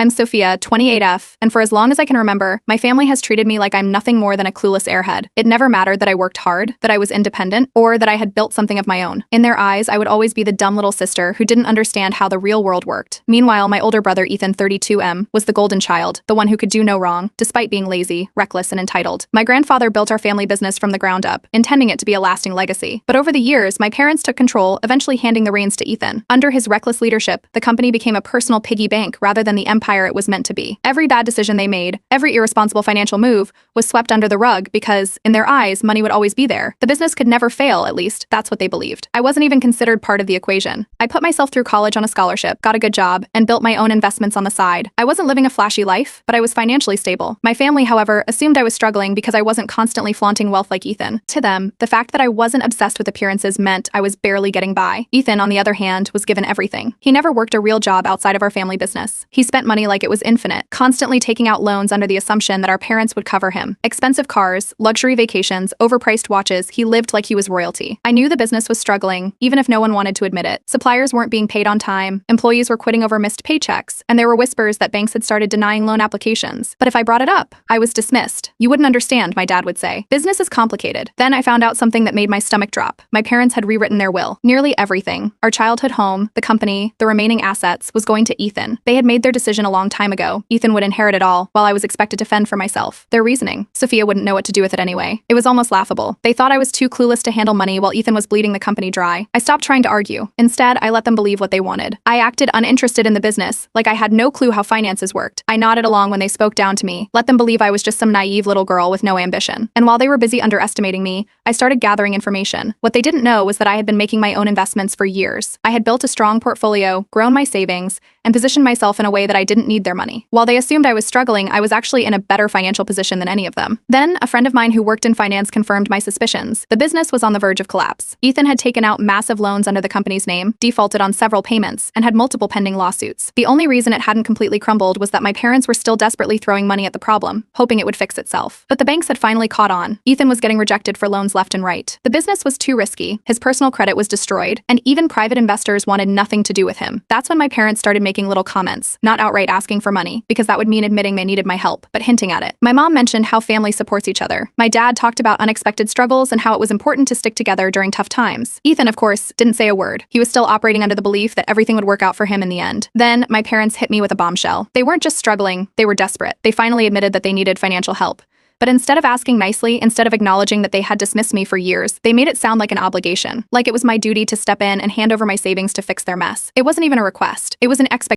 I'm Sophia, 28F, and for as long as I can remember, my family has treated me like I'm nothing more than a clueless airhead. It never mattered that I worked hard, that I was independent, or that I had built something of my own. In their eyes, I would always be the dumb little sister who didn't understand how the real world worked. Meanwhile, my older brother, Ethan, 32M, was the golden child, the one who could do no wrong, despite being lazy, reckless, and entitled. My grandfather built our family business from the ground up, intending it to be a lasting legacy. But over the years, my parents took control, eventually handing the reins to Ethan. Under his reckless leadership, the company became a personal piggy bank rather than the empire it was meant to be. Every bad decision they made, every irresponsible financial move, was swept under the rug because, in their eyes, money would always be there. The business could never fail, at least, that's what they believed. I wasn't even considered part of the equation. I put myself through college on a scholarship, got a good job, and built my own investments on the side. I wasn't living a flashy life, but I was financially stable. My family, however, assumed I was struggling because I wasn't constantly flaunting wealth like Ethan. To them, the fact that I wasn't obsessed with appearances meant I was barely getting by. Ethan, on the other hand, was given everything. He never worked a real job outside of our family business. He spent money like it was infinite, constantly taking out loans under the assumption that our parents would cover him. Expensive cars, luxury vacations, overpriced watches, he lived like he was royalty. I knew the business was struggling, even if no one wanted to admit it. Suppliers weren't being paid on time, employees were quitting over missed paychecks, and there were whispers that banks had started denying loan applications. But if I brought it up, I was dismissed. You wouldn't understand, my dad would say. Business is complicated. Then I found out something that made my stomach drop. My parents had rewritten their will. Nearly everything, our childhood home, the company, the remaining assets, was going to Ethan. They had made their decision a long time ago. Ethan would inherit it all, while I was expected to fend for myself. Their reasoning: Sophia wouldn't know what to do with it anyway. It was almost laughable. They thought I was too clueless to handle money while Ethan was bleeding the company dry. I stopped trying to argue. Instead, I let them believe what they wanted. I acted uninterested in the business, like I had no clue how finances worked. I nodded along when they spoke down to me, let them believe I was just some naive little girl with no ambition. And while they were busy underestimating me, I started gathering information. What they didn't know was that I had been making my own investments for years. I had built a strong portfolio, grown my savings, and positioned myself in a way that I didn't need their money. While they assumed I was struggling, I was actually in a better financial position than any of them. Then, a friend of mine who worked in finance confirmed my suspicions. The business was on the verge of collapse. Ethan had taken out massive loans under the company's name, defaulted on several payments, and had multiple pending lawsuits. The only reason it hadn't completely crumbled was that my parents were still desperately throwing money at the problem, hoping it would fix itself. But the banks had finally caught on. Ethan was getting rejected for loans left and right. The business was too risky, his personal credit was destroyed, and even private investors wanted nothing to do with him. That's when my parents started making little comments, not outright asking for money, because that would mean admitting they needed my help, but hinting at it. My mom mentioned how family supports each other. My dad talked about unexpected struggles and how it was important to stick together during tough times. Ethan, of course, didn't say a word. He was still operating under the belief that everything would work out for him in the end. Then, my parents hit me with a bombshell. They weren't just struggling, they were desperate. They finally admitted that they needed financial help. But instead of asking nicely, instead of acknowledging that they had dismissed me for years, they made it sound like an obligation, like it was my duty to step in and hand over my savings to fix their mess. It wasn't even a request. It was an expectation.